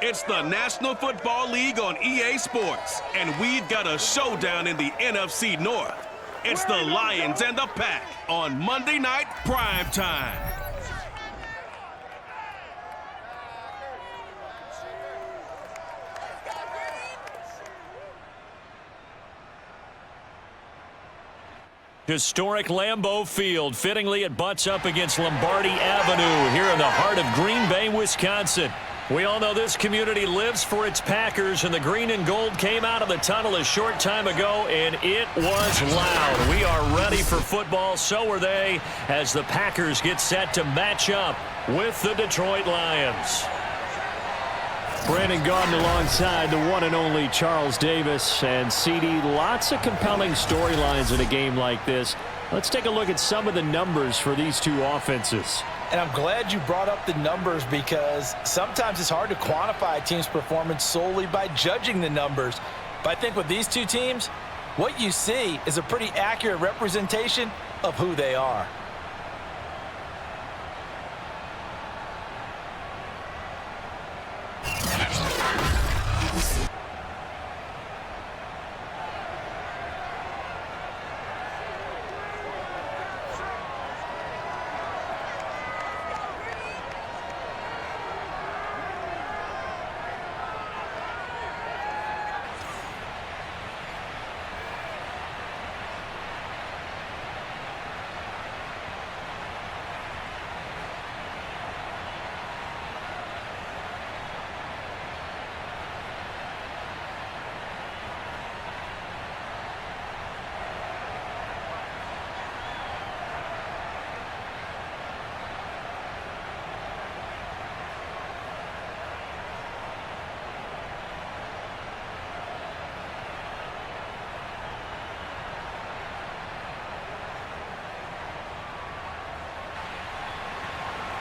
It's the National Football League on EA Sports, and we've got a showdown in the NFC North. It's the Lions and the Pack on Monday Night Prime Time. Historic Lambeau Field. Fittingly, it butts up against Lombardi Avenue here in the heart of Green Bay, Wisconsin. We all know this community lives for its Packers, and the green and gold came out of the tunnel a short time ago, and it was loud. We are ready for football. So are they, as the Packers get set to match up with the Detroit Lions. Brandon Gaudin alongside the one and only Charles Davis. And CD, lots of compelling storylines in a game like this. Let's take a look at some of the numbers for these two offenses. And I'm glad you brought up the numbers, because sometimes it's hard to quantify a team's performance solely by judging the numbers. But I think with these two teams, what you see is a pretty accurate representation of who they are.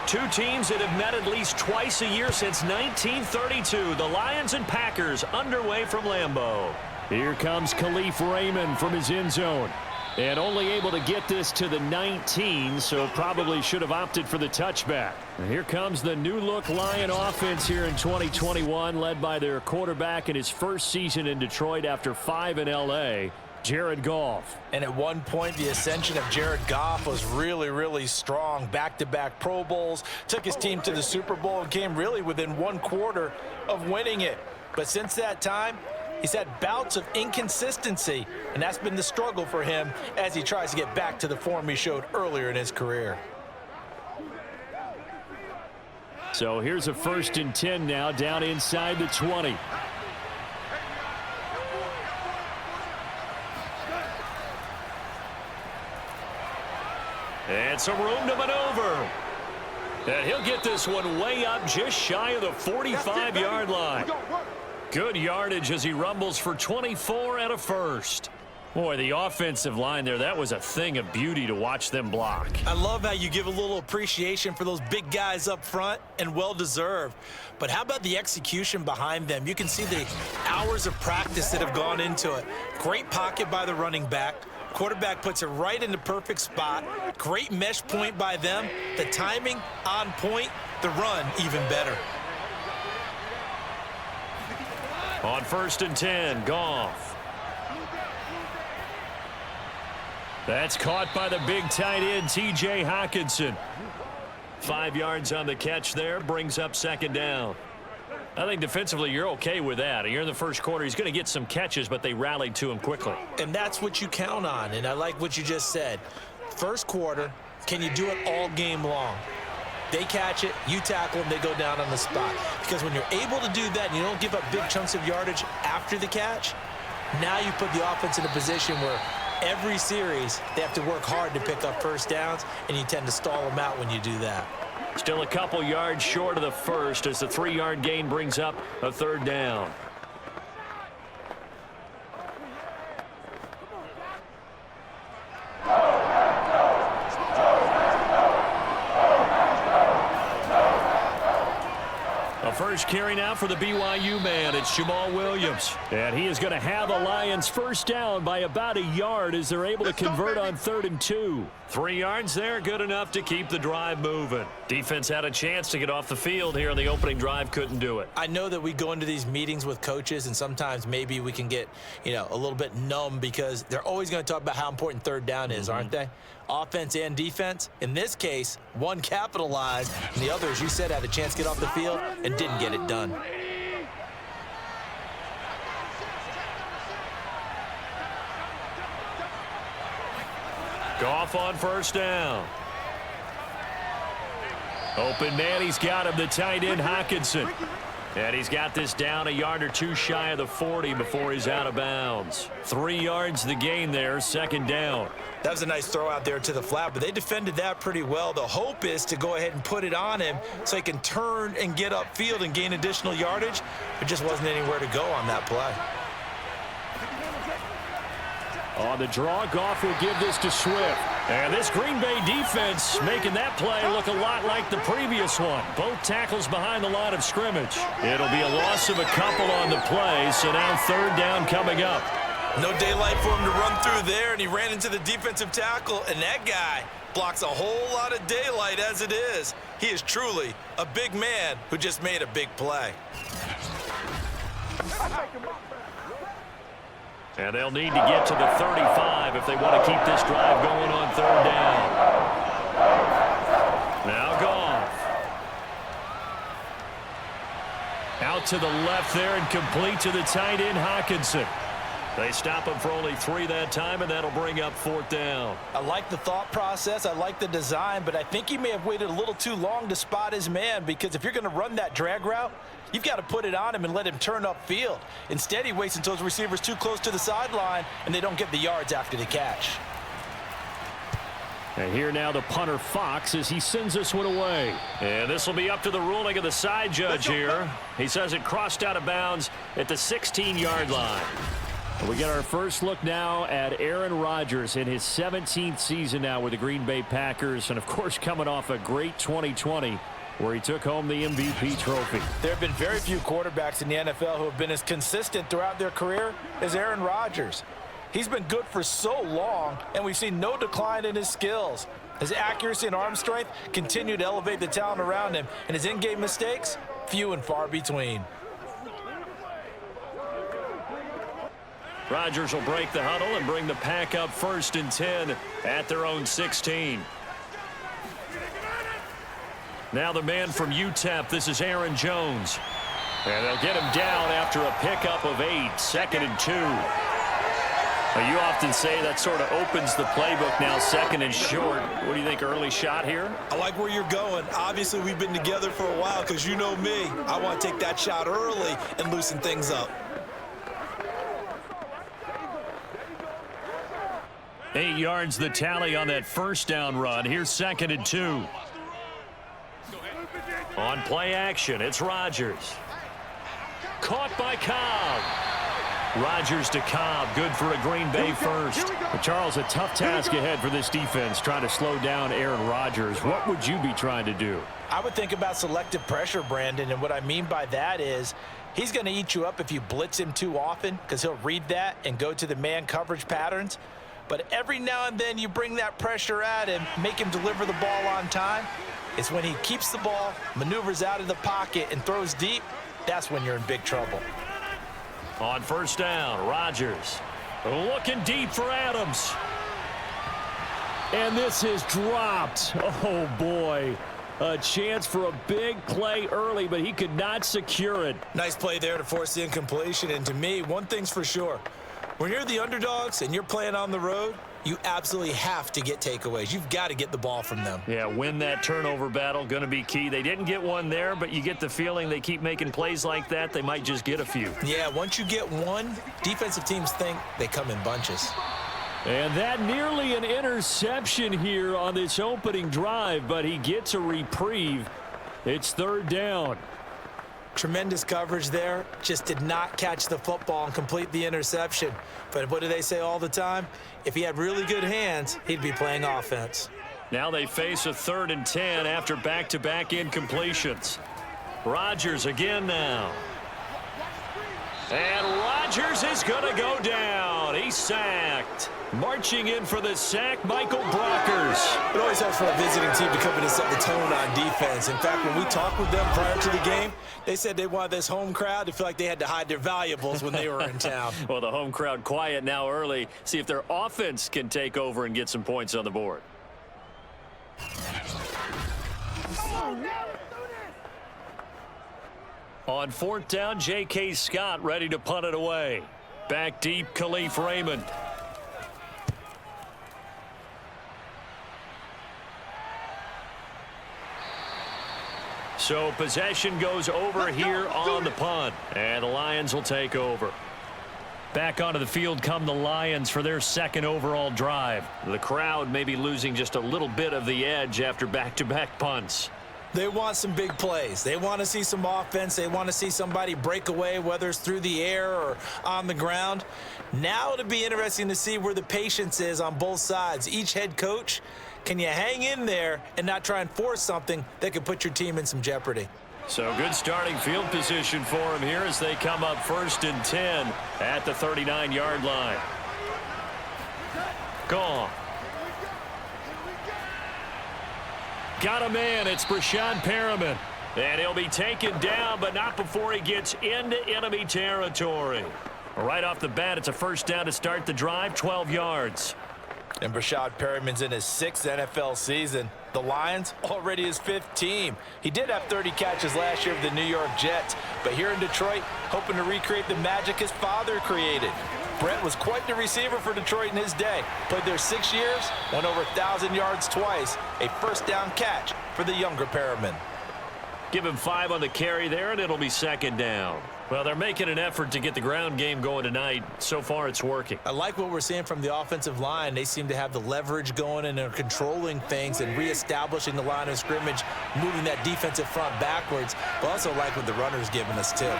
Two teams that have met at least twice a year since 1932. The Lions and Packers underway from Lambeau. Here comes Khalif Raymond from his end zone. And only able to get this to the 19, so probably should have opted for the touchback. And here comes the new-look Lion offense here in 2021, led by their quarterback in his first season in Detroit after 5 in L.A., Jared Goff. And at one point, the ascension of Jared Goff was really, really strong. Back-to-back Pro Bowls, took his team to the Super Bowl, and came really within one quarter of winning it. But since that time, he's had bouts of inconsistency, and that's been the struggle for him as he tries to get back to the form he showed earlier in his career. So here's a 1st and 10 now, down inside the 20. And some room to maneuver. And he'll get this one way up just shy of the 45-yard line. Good yardage as he rumbles for 24 and a first. Boy, the offensive line there, that was a thing of beauty to watch them block. I love how you give a little appreciation for those big guys up front, and well-deserved. But how about the execution behind them? You can see the hours of practice that have gone into it. Great pocket by the running back. Quarterback puts it right in the perfect spot. Great mesh point by them. The timing on point. The run even better. On 1st and 10, Goff. That's caught by the big tight end, T.J. Hockenson. 5 yards on the catch there, brings up 2nd down. I think defensively you're okay with that. You're in the first quarter. He's going to get some catches, but they rallied to him quickly. And that's what you count on, and I like what you just said. First quarter, can you do it all game long? They catch it, you tackle them, they go down on the spot. Because when you're able to do that and you don't give up big chunks of yardage after the catch, now you put the offense in a position where every series they have to work hard to pick up first downs, and you tend to stall them out when you do that. Still a couple yards short of the first as the 3-yard gain brings up a 3rd down. A first carry now for the BYU man. It's Jamal Williams. And he is going to have a Lions first down by about a yard as they're able to convert on 3rd and 2. 3 yards there, good enough to keep the drive moving. Defense had a chance to get off the field here in the opening drive, couldn't do it. I know that we go into these meetings with coaches, and sometimes maybe we can get, a little bit numb because they're always going to talk about how important 3rd down is, aren't they? Offense and defense. In this case, one capitalized, and the other, as you said, had a chance to get off the field and didn't get it done. Goff on first down. Open man, he's got him, the tight end, Hockenson. And he's got this down a yard or two shy of the 40 before he's out of bounds. 3 yards the gain there, 2nd down. That was a nice throw out there to the flat, but they defended that pretty well. The hope is to go ahead and put it on him so he can turn and get upfield and gain additional yardage. There just wasn't anywhere to go on that play. On the draw, Goff will give this to Swift. And this Green Bay defense making that play look a lot like the previous one. Both tackles behind the line of scrimmage. It'll be a loss of a couple on the play, so now 3rd down coming up. No daylight for him to run through there, and he ran into the defensive tackle, and that guy blocks a whole lot of daylight as it is. He is truly a big man who just made a big play. And they'll need to get to the 35 if they want to keep this drive going on 3rd down. Now Goff. Out to the left there and complete to the tight end, Hockenson. They stop him for only 3 that time, and that'll bring up 4th down. I like the thought process. I like the design, but I think he may have waited a little too long to spot his man, because if you're going to run that drag route, you've got to put it on him and let him turn upfield. Instead, he waits until his receiver's too close to the sideline, and they don't get the yards after the catch. And here now the punter, Fox, as he sends this one away. And this will be up to the ruling of the side judge here. He says it crossed out of bounds at the 16-yard line. We get our first look now at Aaron Rodgers in his 17th season now with the Green Bay Packers, and of course coming off a great 2020 where he took home the MVP trophy. There have been very few quarterbacks in the NFL who have been as consistent throughout their career as Aaron Rodgers. He's been good for so long, and we've seen no decline in his skills. His accuracy and arm strength continue to elevate the talent around him, and his in-game mistakes, few and far between. Rodgers will break the huddle and bring the Pack up 1st and 10 at their own 16. Now the man from UTEP, this is Aaron Jones. And they'll get him down after a pickup of 8, 2nd and 2. Now, you often say that sort of opens the playbook now, 2nd and short. What do you think, early shot here? I like where you're going. Obviously, we've been together for a while because you know me. I want to take that shot early and loosen things up. 8 yards the tally on that first down run. Here's 2nd and 2. On play action, it's Rodgers. Caught by Cobb. Rodgers to Cobb, good for a Green Bay first. But Charles, a tough task ahead for this defense, trying to slow down Aaron Rodgers. What would you be trying to do? I would think about selective pressure, Brandon, and what I mean by that is he's going to eat you up if you blitz him too often because he'll read that and go to the man coverage patterns. But every now and then you bring that pressure at him, make him deliver the ball on time. It's when he keeps the ball, maneuvers out of the pocket, and throws deep, that's when you're in big trouble. On first down, Rodgers looking deep for Adams. And this is dropped. Oh, boy. A chance for a big play early, but he could not secure it. Nice play there to force the incompletion. And to me, one thing's for sure. When you're the underdogs and you're playing on the road, you absolutely have to get takeaways. You've got to get the ball from them. Yeah, win that turnover battle, going to be key. They didn't get one there, but you get the feeling they keep making plays like that, they might just get a few. Yeah, once you get one, defensive teams think they come in bunches. And that nearly an interception here on this opening drive, but he gets a reprieve. It's 3rd down. Tremendous coverage there. Just did not catch the football and complete the interception. But what do they say all the time? If he had really good hands, he'd be playing offense. Now they face a 3rd and 10 after back-to-back incompletions. Rodgers again now. And Rodgers is going to go down. He's sacked. Marching in for the sack, Michael Brockers. It always helps for a visiting team to come in and set the tone on defense. In fact, when we talked with them prior to the game, they said they wanted this home crowd to feel like they had to hide their valuables when they were in town. Well, the home crowd quiet now early. See if their offense can take over and get some points on the board. On 4th down, J.K. Scott ready to punt it away. Back deep, Khalif Raymond. So possession goes over here on the punt, and the Lions will take over. Back onto the field come the Lions for their second overall drive. The crowd may be losing just a little bit of the edge after back-to-back punts. They want some big plays. They want to see some offense. They want to see somebody break away, whether it's through the air or on the ground. Now it'll be interesting to see where the patience is on both sides. Each head coach, can you hang in there and not try and force something that could put your team in some jeopardy? So good starting field position for him here as they come up 1st and 10 at the 39-yard line. Gone. Got a man. It's Brashad Perriman. And he'll be taken down, but not before he gets into enemy territory. Right off the bat, it's a first down to start the drive, 12 yards. And Brashad Perriman's in his 6th NFL season. The Lions, already his 5th team. He did have 30 catches last year with the New York Jets, but here in Detroit, hoping to recreate the magic his father created. Brett was quite the receiver for Detroit in his day. Played there 6 years, went over 1,000 yards twice. A first down catch for the younger Perriman. Give him 5 on the carry there, and it'll be 2nd down. Well, they're making an effort to get the ground game going tonight. So far, it's working. I like what we're seeing from the offensive line. They seem to have the leverage going, and they're controlling things and reestablishing the line of scrimmage, moving that defensive front backwards. But also like what the runner's giving us, too.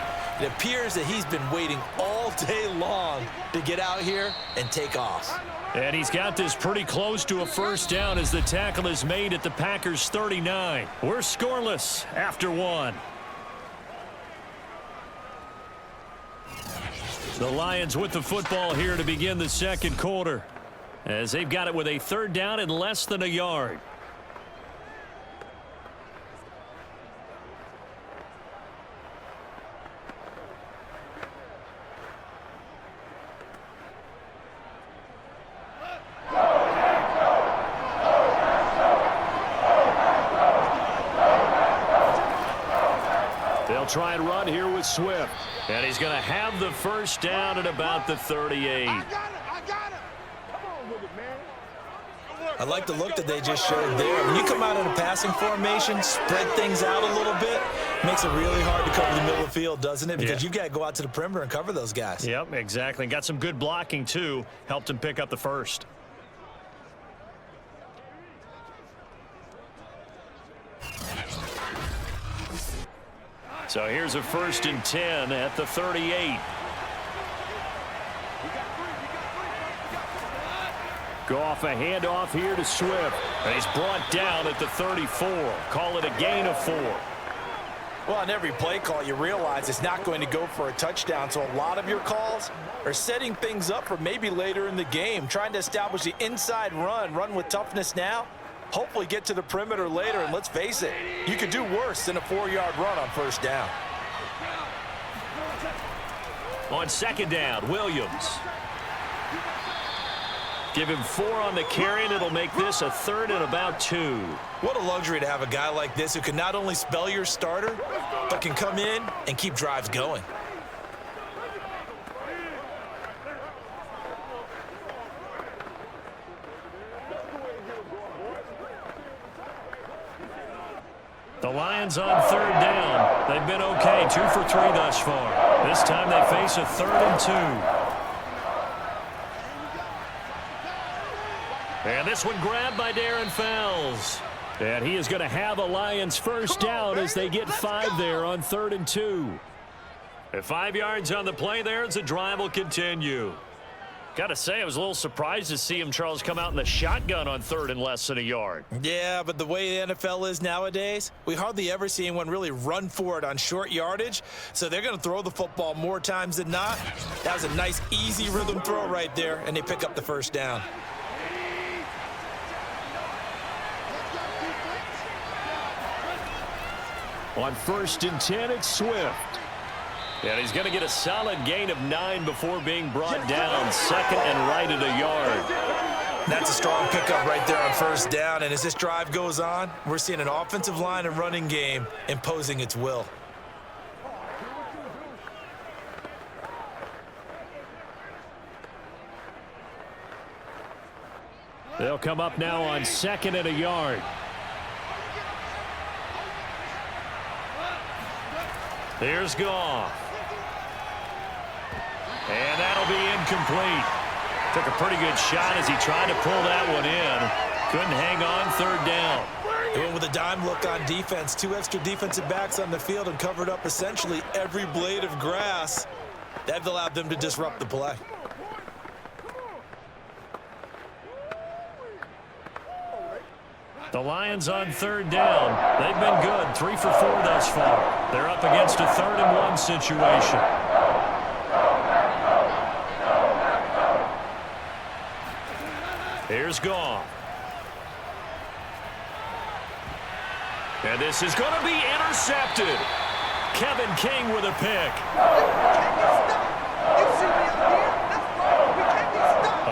It appears that he's been waiting all day long to get out here and take off. And he's got this pretty close to a first down as the tackle is made at the Packers' 39. We're scoreless after 1. The Lions with the football here to begin the second quarter, as they've got it with a 3rd down and less than a yard. They'll try and run here with Swift. And he's going to have the first down at about the 38. I got it. Come on with it, man. I like the look that they just showed there. When you come out in a passing formation, spread things out a little bit, makes it really hard to cover the middle of the field, doesn't it? Because you've got to go out to the perimeter and cover those guys. Yep, exactly. Got some good blocking, too. Helped him pick up the first. So here's a 1st and 10 at the 38. Go off a handoff here to Swift. And he's brought down at the 34. Call it a gain of 4. Well, on every play call, you realize it's not going to go for a touchdown. So a lot of your calls are setting things up for maybe later in the game, trying to establish the inside run with toughness now. Hopefully get to the perimeter later, and let's face it, you could do worse than a 4-yard run on first down. On 2nd down, Williams. Give him 4 on the carry, and it'll make this a 3rd and about 2. What a luxury to have a guy like this who can not only spell your starter, but can come in and keep drives going. The Lions on 3rd down. They've been okay, 2 for 3 thus far. This time they face a 3rd and 2. And this one grabbed by Darren Fells. And he is going to have a Lions first down as they get 5 there on 3rd and 2. At 5 yards on the play there as the drive will continue. Got to say, I was a little surprised to see him, Charles, come out in the shotgun on 3rd and less than a yard. Yeah, but the way the NFL is nowadays, we hardly ever see anyone really run for it on short yardage. So they're going to throw the football more times than not. That was a nice, easy rhythm throw right there, and they pick up the first down. On 1st and 10, it's Swift. And he's going to get a solid gain of 9 before being brought down. 2nd and right at a yard. That's a strong pickup right there on 1st down. And as this drive goes on, we're seeing an offensive line and running game imposing its will. They'll come up now on 2nd and a yard. Here's Goff. And that'll be incomplete. Took a pretty good shot as he tried to pull that one in. Couldn't hang on 3rd down. They went with a dime look on defense. 2 extra defensive backs on the field and covered up essentially every blade of grass. That allowed them to disrupt the play. The Lions on 3rd down. They've been good. 3 for 4 thus far. They're up against a 3rd and 1 situation. Here's Goff. And this is going to be intercepted. Kevin King with a pick.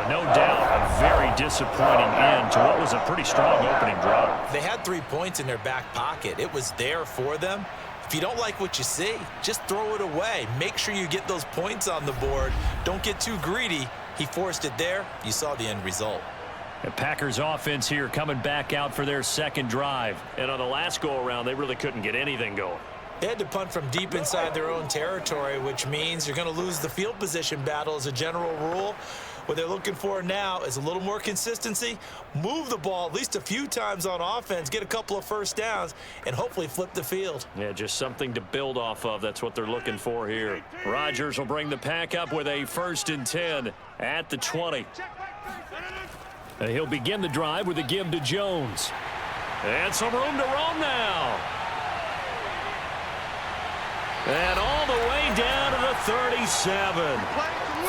No doubt a very disappointing end to what was a pretty strong opening drive. They had 3 points in their back pocket. It was there for them. If you don't like what you see, just throw it away. Make sure you get those points on the board. Don't get too greedy. He forced it there. You saw the end result. The Packers offense here coming back out for their 2nd drive. And on the last go-around, they really couldn't get anything going. They had to punt from deep inside their own territory, which means you're going to lose the field position battle as a general rule. What they're looking for now is a little more consistency, move the ball at least a few times on offense, get a couple of 1st downs, and hopefully flip the field. Yeah, just something to build off of. That's what they're looking for here. Rodgers will bring the pack up with a 1st and 10 at the 20. He'll begin the drive with a give to Jones. And some room to roam now. And all the way down to the 37.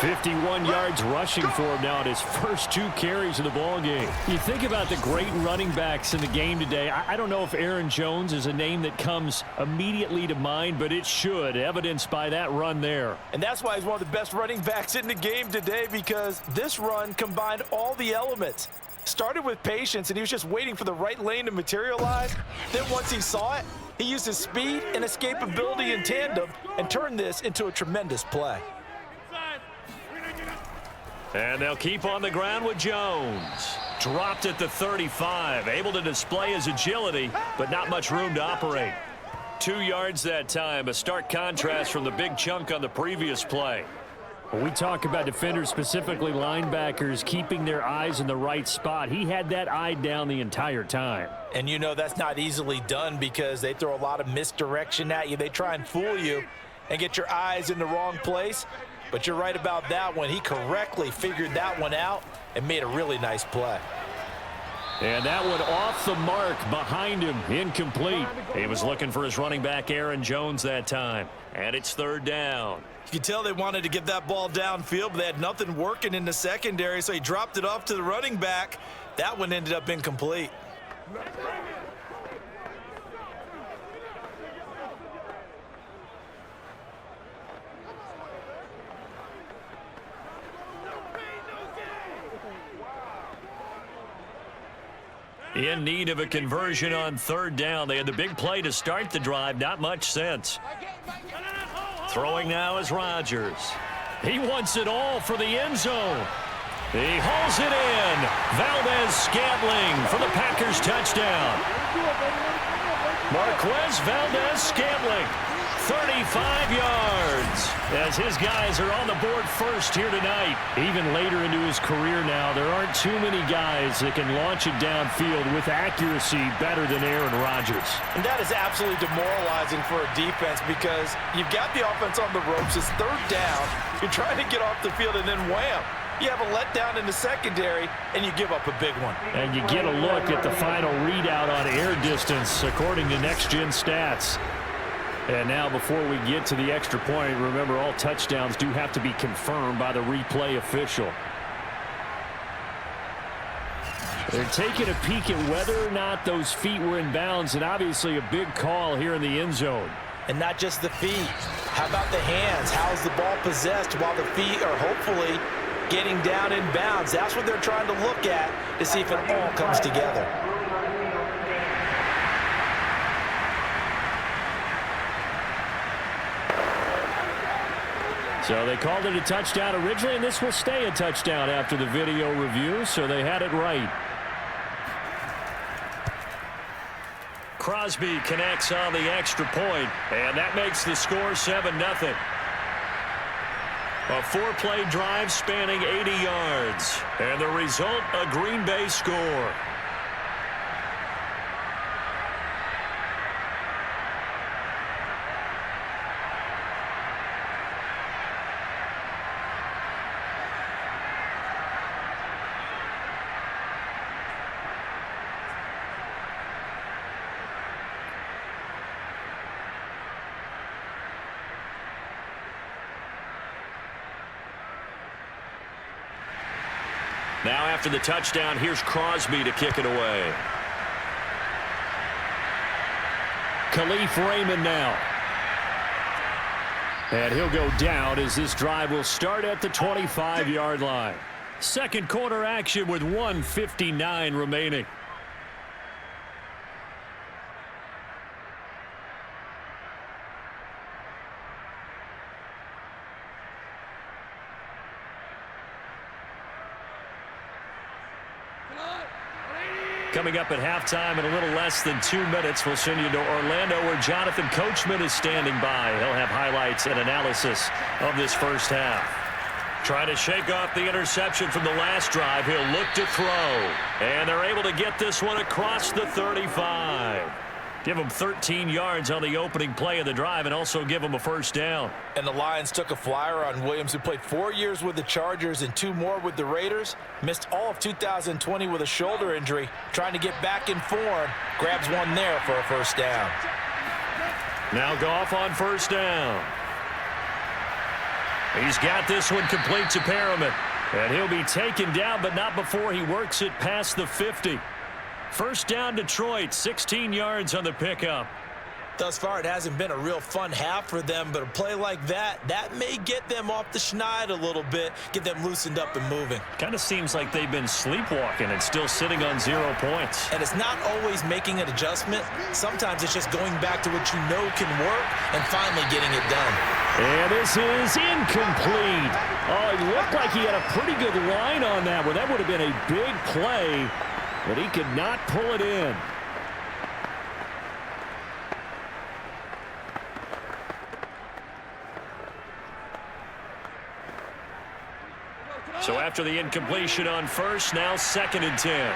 51 yards rushing for him now at his first 2 carries of the ball game. You think about the great running backs in the game today. I don't know if Aaron Jones is a name that comes immediately to mind, but it should, evidenced by that run there. And that's why he's one of the best running backs in the game today, because this run combined all the elements. Started with patience, and he was just waiting for the right lane to materialize. Then once he saw it, he used his speed and escapability in tandem and turned this into a tremendous play. And they'll keep on the ground with Jones. Dropped at the 35. Able to display his agility, but not much room to operate. 2 yards that time. A stark contrast from the big chunk on the previous play. When we talk about defenders, specifically linebackers, keeping their eyes in the right spot, he had that eye down the entire time. And you know that's not easily done because they throw a lot of misdirection at you. They try and fool you and get your eyes in the wrong place. But you're right about that one. He correctly figured that one out and made a really nice play. And that one off the mark behind him, incomplete. He was looking for his running back, Aaron Jones, that time. And it's 3rd down. You can tell they wanted to get that ball downfield, but they had nothing working in the secondary, so he dropped it off to the running back. That one ended up incomplete. In need of a conversion on 3rd down. They had the big play to start the drive. Not much sense. Throwing now is Rodgers. He wants it all for the end zone. He hauls it in. Valdez-Scantling for the Packers touchdown. Marquez Valdez-Scantling, 35 yards, as his guys are on the board first here tonight. Even later into his career now, there aren't too many guys that can launch it downfield with accuracy better than Aaron Rodgers. And that is absolutely demoralizing for a defense because you've got the offense on the ropes. It's 3rd down. You're trying to get off the field, and then wham, You have a letdown in the secondary, and you give up a big one. And you get a look at the final readout on air distance, according to Next Gen Stats. And now, before we get to the extra point, remember, all touchdowns do have to be confirmed by the replay official. They're taking a peek at whether or not those feet were in bounds, and obviously a big call here in the end zone. And not just the feet. How about the hands? How's the ball possessed while the feet are hopefully getting down in bounds? That's what they're trying to look at to see if it all comes together. So they called it a touchdown originally, and this will stay a touchdown after the video review, so they had it right. Crosby connects on the extra point, and that makes the score 7-0. A 4-play drive spanning 80 yards, and the result, a Green Bay score. Now after the touchdown, here's Crosby to kick it away. Khalif Raymond now. And he'll go down as this drive will start at the 25-yard line. Second quarter action with 1:59 remaining. Coming up at halftime in a little less than 2 minutes, we'll send you to Orlando where Jonathan Coachman is standing by. He'll have highlights and analysis of this first half. Trying to shake off the interception from the last drive. He'll look to throw. And they're able to get this one across the 35. Give him 13 yards on the opening play of the drive and also give him a first down. And the Lions took a flyer on Williams, who played 4 years with the Chargers and 2 more with the Raiders. Missed all of 2020 with a shoulder injury. Trying to get back in form. Grabs one there for a first down. Now Goff on first down. He's got this one complete to Perriman. And he'll be taken down, but not before he works it past the 50. First down Detroit, 16 yards on the pickup. Thus far, it hasn't been a real fun half for them, but a play like that may get them off the schneid a little bit, get them loosened up and moving. Kind of seems like they've been sleepwalking and still sitting on 0 points. And it's not always making an adjustment. Sometimes it's just going back to what you know can work and finally getting it done. And this is incomplete. Oh, he looked like he had a pretty good line on that one. That would have been a big play, but he could not pull it in. So after the incompletion on first, now 2nd and 10.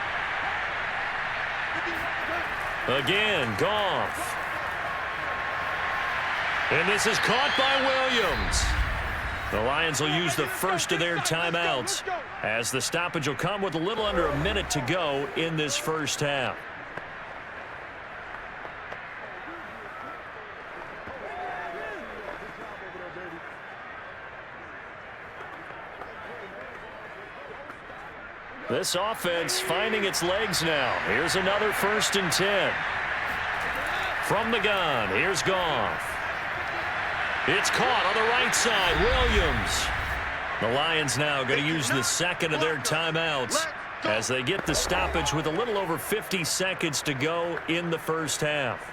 Again, Goff. And this is caught by Williams. The Lions will use the first of their timeouts as the stoppage will come with a little under a minute to go in this first half. This offense finding its legs now. Here's another 1st and 10. From the gun, here's Goff. It's caught on the right side. Williams. The Lions now going to use the second of their timeouts as they get the stoppage with a little over 50 seconds to go in the first half.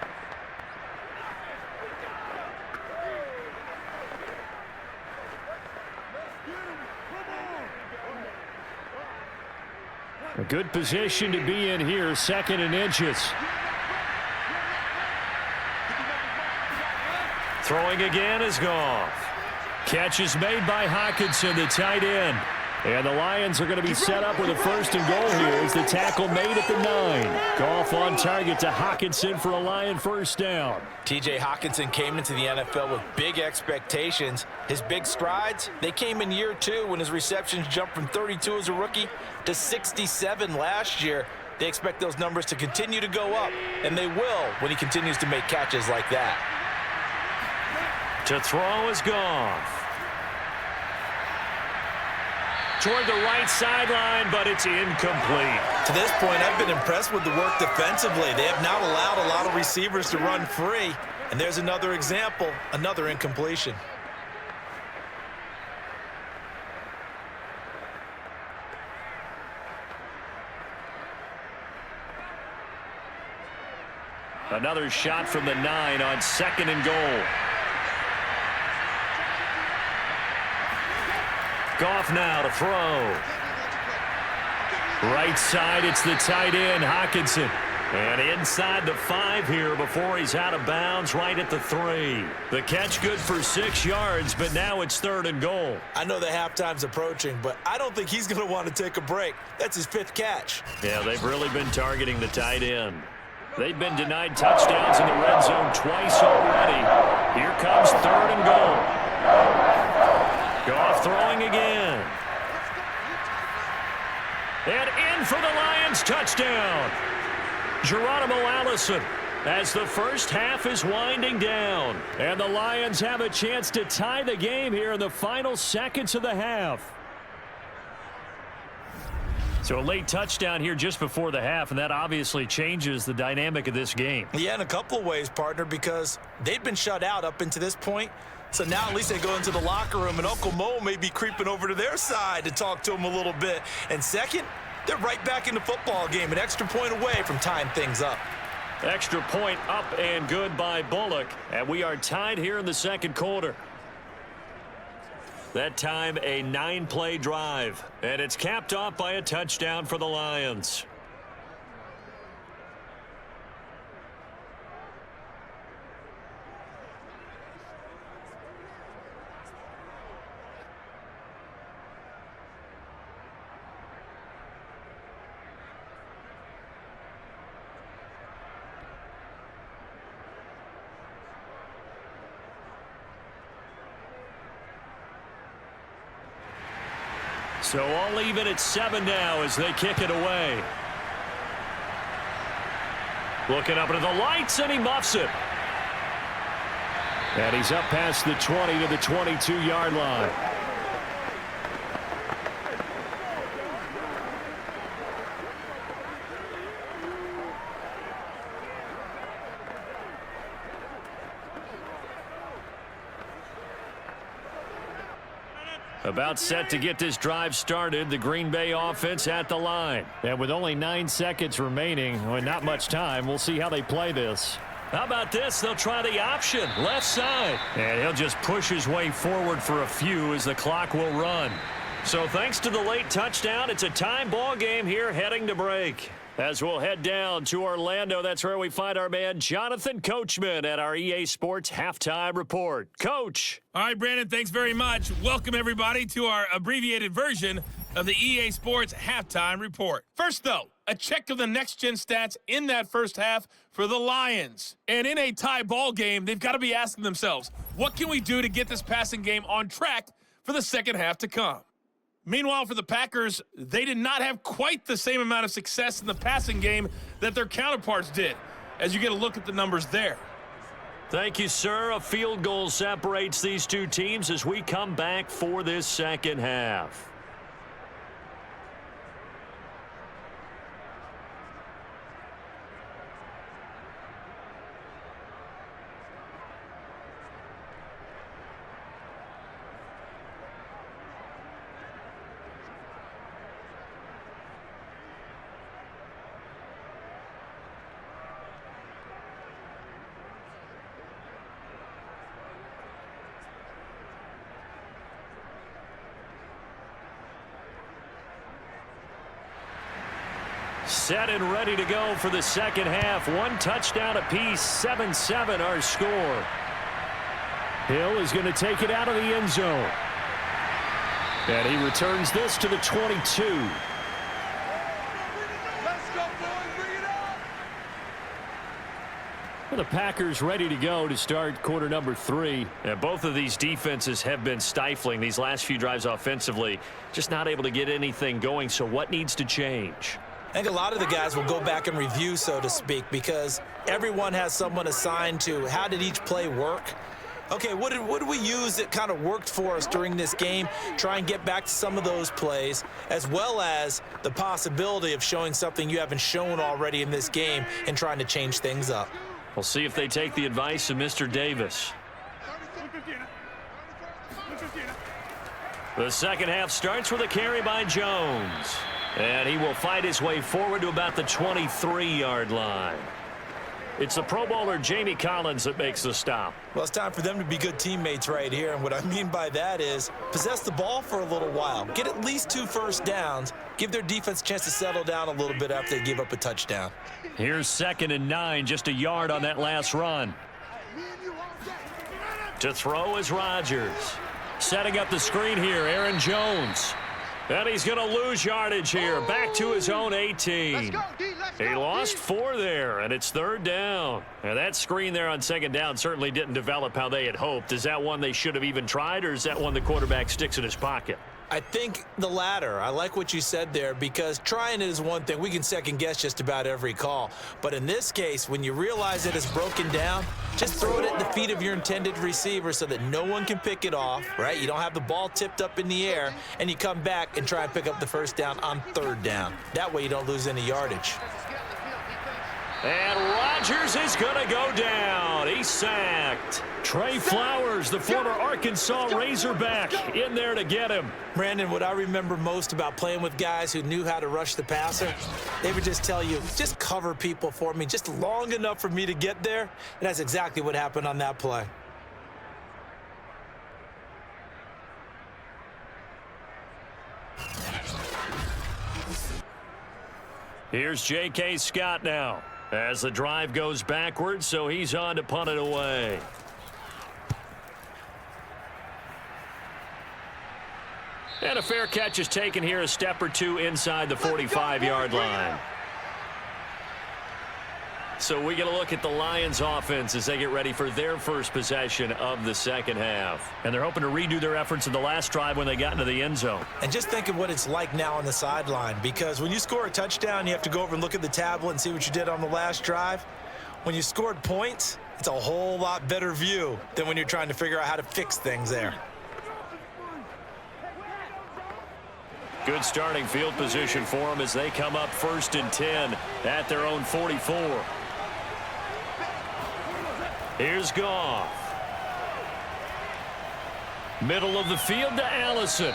A good position to be in here, 2nd and inches. Throwing again is Goff. Catch is made by Hockenson, the tight end. And the Lions are going to be set up with a 1st and goal here as the tackle made at the 9. Goff on target to Hockenson for a Lion 1st down. T.J. Hockenson came into the NFL with big expectations. His big strides, they came in year 2 when his receptions jumped from 32 as a rookie to 67 last year. They expect those numbers to continue to go up, and they will when he continues to make catches like that. To throw is Goff. Toward the right sideline, but it's incomplete. To this point, I've been impressed with the work defensively. They have not allowed a lot of receivers to run free. And there's another example, another incompletion. Another shot from the 9 on 2nd and goal. Goff now to throw. Right side, it's the tight end, Hockenson. And inside the 5 here before he's out of bounds, right at the 3. The catch good for 6 yards, but now it's 3rd and goal. I know the halftime's approaching, but I don't think he's going to want to take a break. That's his 5th catch. Yeah, they've really been targeting the tight end. They've been denied touchdowns in the red zone twice already. Here comes 3rd and goal. Goff throwing again. And in for the Lions touchdown. Geronimo Allison as the first half is winding down. And the Lions have a chance to tie the game here in the final seconds of the half. So a late touchdown here just before the half, and that obviously changes the dynamic of this game. Yeah, in a couple of ways, partner, because they've been shut out up until this point. So now at least they go into the locker room, and Uncle Mo may be creeping over to their side to talk to them a little bit. And second, they're right back in the football game, an extra point away from tying things up. Extra point up and good by Bullock, and we are tied here in the 2nd quarter. That time a 9-play drive, and it's capped off by a touchdown for the Lions. So all even at 7 now as they kick it away. Looking up into the lights, and he muffs it. And he's up past the 20 to the 22-yard line. About set to get this drive started, the Green Bay offense at the line. And with only 9 seconds remaining, well, not much time, we'll see how they play this. How about this? They'll try the option, left side. And he'll just push his way forward for a few as the clock will run. So thanks to the late touchdown, it's a time ball game here heading to break. As we'll head down to Orlando, that's where we find our man Jonathan Coachman at our EA Sports Halftime Report. Coach. All right, Brandon, thanks very much. Welcome, everybody, to our abbreviated version of the EA Sports Halftime Report. First, though, a check of the next-gen stats in that first half for the Lions. And in a tie ball game, they've got to be asking themselves, what can we do to get this passing game on track for the second half to come? Meanwhile, for the Packers, they did not have quite the same amount of success in the passing game that their counterparts did, as you get a look at the numbers there. Thank you, sir. A field goal separates these two teams as we come back for this second half. Set and ready to go for the second half. 1 touchdown apiece, 7-7 our score. Hill is going to take it out of the end zone. And he returns this to the 22. Let's go, boys. Bring it up. The Packers ready to go to start quarter number 3. And both of these defenses have been stifling these last few drives offensively. Just not able to get anything going. So what needs to change? I think a lot of the guys will go back and review, so to speak, because everyone has someone assigned to how did each play work. Okay, what did we use that kind of worked for us during this game? Try and get back to some of those plays, as well as the possibility of showing something you haven't shown already in this game and trying to change things up. We'll see if they take the advice of Mr. Davis. The second half starts with a carry by Jones. And he will fight his way forward to about the 23-yard line. It's the Pro Bowler Jamie Collins that makes the stop. Well, it's time for them to be good teammates right here. And what I mean by that is possess the ball for a little while. Get at least 2 first downs. Give their defense a chance to settle down a little bit after they give up a touchdown. Here's 2nd and 9, just a yard on that last run. To throw is Rodgers. Setting up the screen here, Aaron Jones. And he's going to lose yardage here. Back to his own 18. He lost 4 there, and it's 3rd down. And that screen there on 2nd down certainly didn't develop how they had hoped. Is that one they should have even tried, or is that one the quarterback sticks in his pocket? I think the latter. I like what you said there, because trying it is one thing. We can second guess just about every call. But in this case, when you realize it is broken down, just throw it at the feet of your intended receiver so that no one can pick it off, right? You don't have the ball tipped up in the air, and you come back and try and pick up the first down on 3rd down. That way you don't lose any yardage. And Rodgers is going to go down. He's sacked. Trey Flowers, the former Arkansas Razorback, in there to get him. Brandon, what I remember most about playing with guys who knew how to rush the passer, they would just tell you, just cover people for me just long enough for me to get there. And that's exactly what happened on that play. Here's J.K. Scott now as the drive goes backwards, so he's on to punt it away. And a fair catch is taken here, a step or two inside the 45-yard line. So we get a look at the Lions offense as they get ready for their first possession of the second half. And they're hoping to redo their efforts in the last drive when they got into the end zone. And just think of what it's like now on the sideline, because when you score a touchdown, you have to go over and look at the tablet and see what you did on the last drive. When you scored points, it's a whole lot better view than when you're trying to figure out how to fix things there. Good starting field position for them as they come up 1st and 10 at their own 44. Here's Goff. Middle of the field to Allison.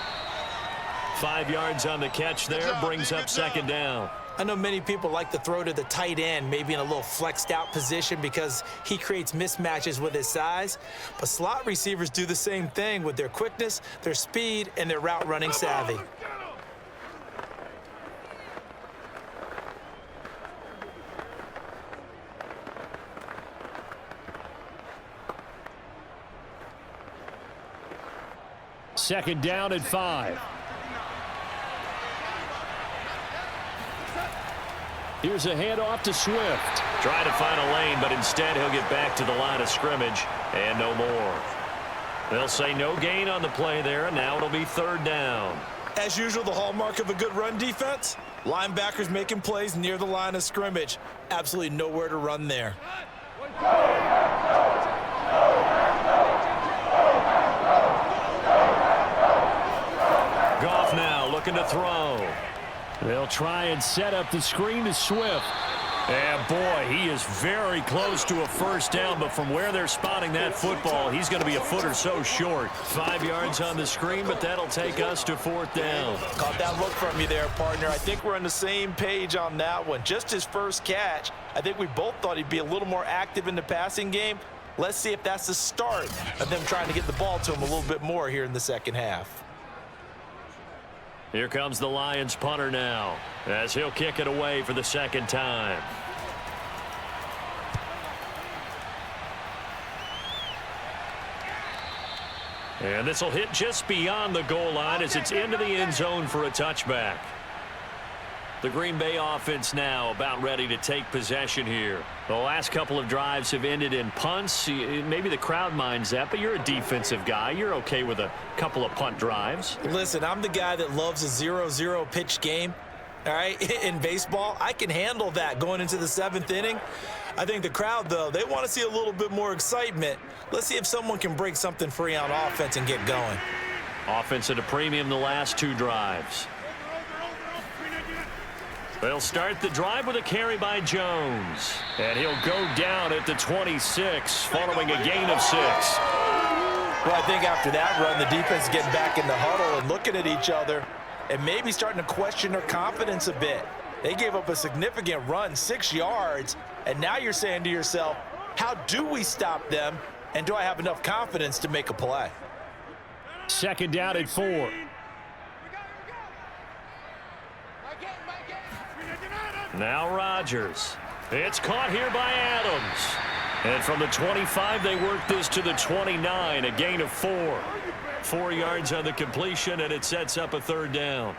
5 yards on the catch there, brings up 2nd down. I know many people like to throw to the tight end, maybe in a little flexed out position because he creates mismatches with his size. But slot receivers do the same thing with their quickness, their speed, and their route running savvy. Second down and 5. Here's a handoff to Swift. Trying to find a lane, but instead he'll get back to the line of scrimmage and no more. They'll say no gain on the play there, and now it'll be 3rd down. As usual, the hallmark of a good run defense, linebackers making plays near the line of scrimmage. Absolutely nowhere to run there. Goff now looking to throw. They'll try and set up the screen to Swift. And boy, he is very close to a first down, but from where they're spotting that football, he's going to be a foot or so short. 5 yards on the screen, but that'll take us to 4th down. Caught that look from you there, partner. I think we're on the same page on that one. Just his first catch. I think we both thought he'd be a little more active in the passing game. Let's see if that's the start of them trying to get the ball to him a little bit more here in the second half. Here comes the Lions punter now, as he'll kick it away for the 2nd time. And this will hit just beyond the goal line as it's into the end zone for a touchback. The Green Bay offense now about ready to take possession here. The last couple of drives have ended in punts. Maybe the crowd minds that, but you're a defensive guy. You're okay with a couple of punt drives. Listen, I'm the guy that loves a 0-0 pitch game. All right, in baseball, I can handle that going into the 7th inning. I think the crowd, though, they want to see a little bit more excitement. Let's see if someone can break something free on offense and get going. Offense at a premium the last 2 drives. They'll start the drive with a carry by Jones. And he'll go down at the 26, following a gain of 6. Well, I think after that run, the defense is getting back in the huddle and looking at each other and maybe starting to question their confidence a bit. They gave up a significant run, 6 yards, and now you're saying to yourself, how do we stop them, and do I have enough confidence to make a play? 2nd down at 4. Now Rodgers. It's caught here by Adams. And from the 25, they work this to the 29, a gain of 4. 4 yards on the completion, and it sets up a 3rd down.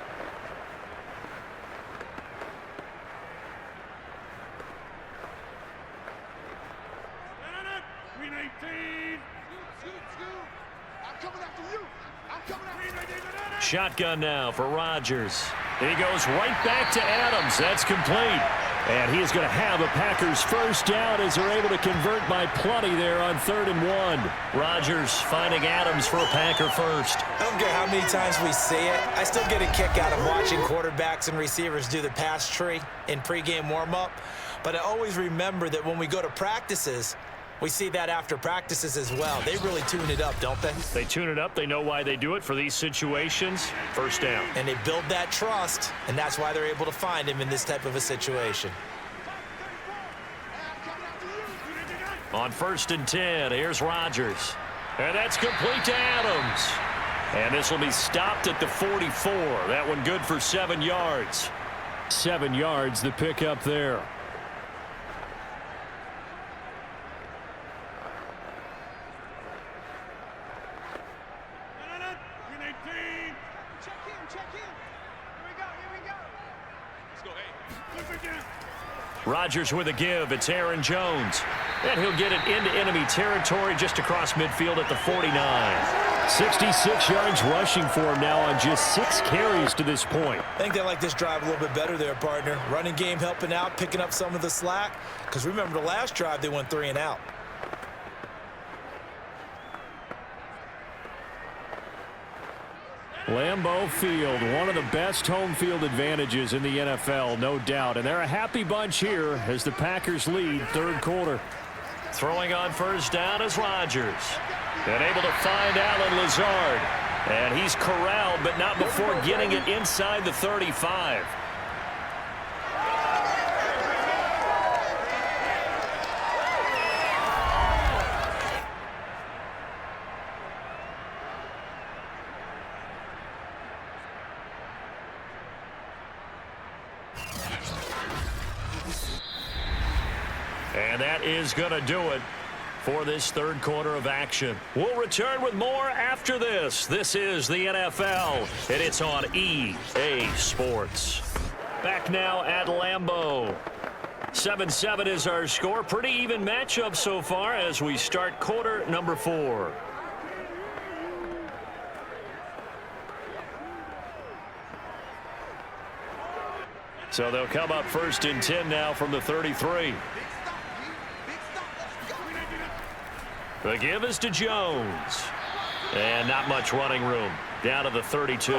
Shotgun now for Rodgers. He goes right back to Adams. That's complete. And he is going to have a Packers first down as they're able to convert by plenty there on 3rd and 1. Rodgers finding Adams for a Packer first. I don't care how many times we see it. I still get a kick out of watching quarterbacks and receivers do the pass tree in pregame warm-up. But I always remember that when we go to practices, we see that after practices as well. They really tune it up, don't they? They tune it up. They know why they do it for these situations. First down. And they build that trust, and that's why they're able to find him in this type of a situation. On 1st and 10, here's Rodgers. And that's complete to Adams. And this will be stopped at the 44. That one good for 7 yards. 7 yards, the pickup there. Rodgers with a give. It's Aaron Jones. And he'll get it into enemy territory just across midfield at the 49. 66 yards rushing for him now on just 6 carries to this point. I think they like this drive a little bit better there, partner. Running game helping out, picking up some of the slack. Because remember the last drive, they went 3 and out. Lambeau Field, one of the best home field advantages in the NFL, no doubt. And they're a happy bunch here as the Packers lead 3rd quarter. Throwing on first down is Rodgers. And able to find Allen Lazard. And he's corralled, but not before getting it inside the 35. And that is going to do it for this 3rd quarter of action. We'll return with more after this. This is the NFL, and it's on EA Sports. Back now at Lambeau. 7-7 is our score. Pretty even matchup so far as we start quarter number 4. So they'll come up 1st and 10 now from the 33. The give is to Jones. And not much running room. Down to the 32.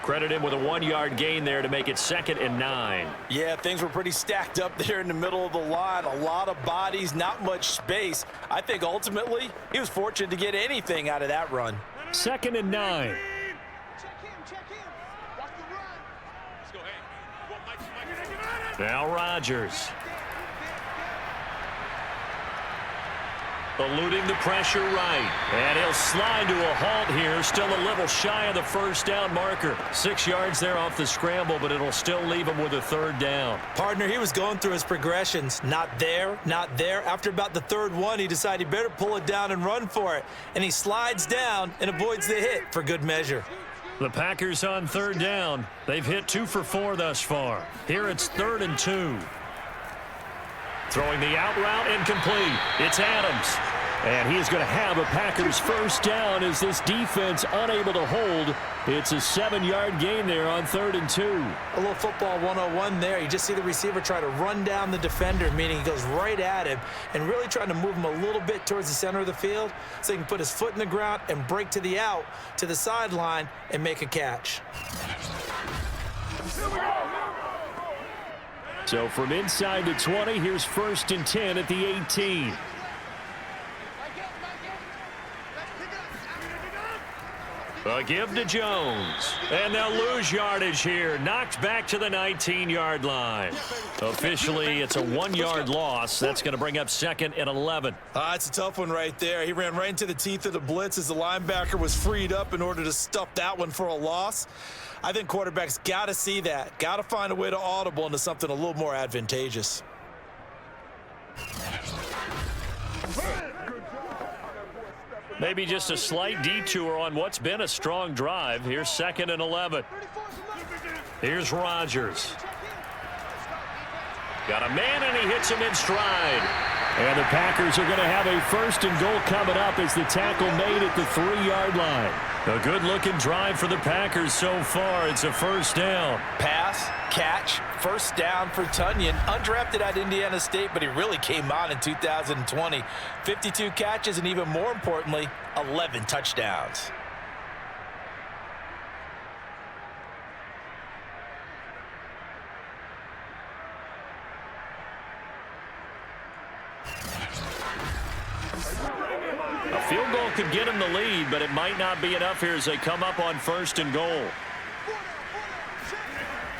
Credit him with a 1-yard gain there to make it 2nd and 9. Yeah, things were pretty stacked up there in the middle of the line. A lot of bodies, not much space. I think ultimately he was fortunate to get anything out of that run. 2nd and 9. Now Rodgers. eluding the pressure right. And he'll slide to a halt here, still a little shy of the first down marker. 6 yards there off the scramble, but it'll still leave him with a third down. Partner, he was going through his progressions. Not there, not there. After about the third one, he decided he better pull it down and run for it. And he slides down and avoids the hit for good measure. The Packers on third down. They've hit 2 for 4 thus far. Here it's 3rd and 2. Throwing the out route incomplete. It's Adams. And he's going to have a Packers first down as this defense unable to hold. It's a 7-yard gain there on 3rd and 2. A little football 101 there. You just see the receiver try to run down the defender, meaning he goes right at him and really trying to move him a little bit towards the center of the field so he can put his foot in the ground and break to the out, to the sideline, and make a catch. So from inside the 20, here's 1st and 10 at the 18. A give to Jones. And they'll lose yardage here. Knocked back to the 19-yard line. Officially, it's a 1-yard loss. That's going to bring up 2nd and 11. It's a tough one right there. He ran right into the teeth of the blitz as the linebacker was freed up in order to stuff that one for a loss. I think quarterbacks got to see that. Got to find a way to audible into something a little more advantageous. Maybe just a slight detour on what's been a strong drive. Here's 2nd and 11. Here's Rodgers. Got a man, and he hits him in stride. And the Packers are going to have a 1st and goal coming up as the tackle made at the 3-yard line. A good-looking drive for the Packers so far. It's a first down. Pass, catch, first down for Tunyon. Undrafted at Indiana State, but he really came on in 2020. 52 catches, and even more importantly, 11 touchdowns. A field goal could get him the lead, but it might not be enough here as they come up on 1st and goal.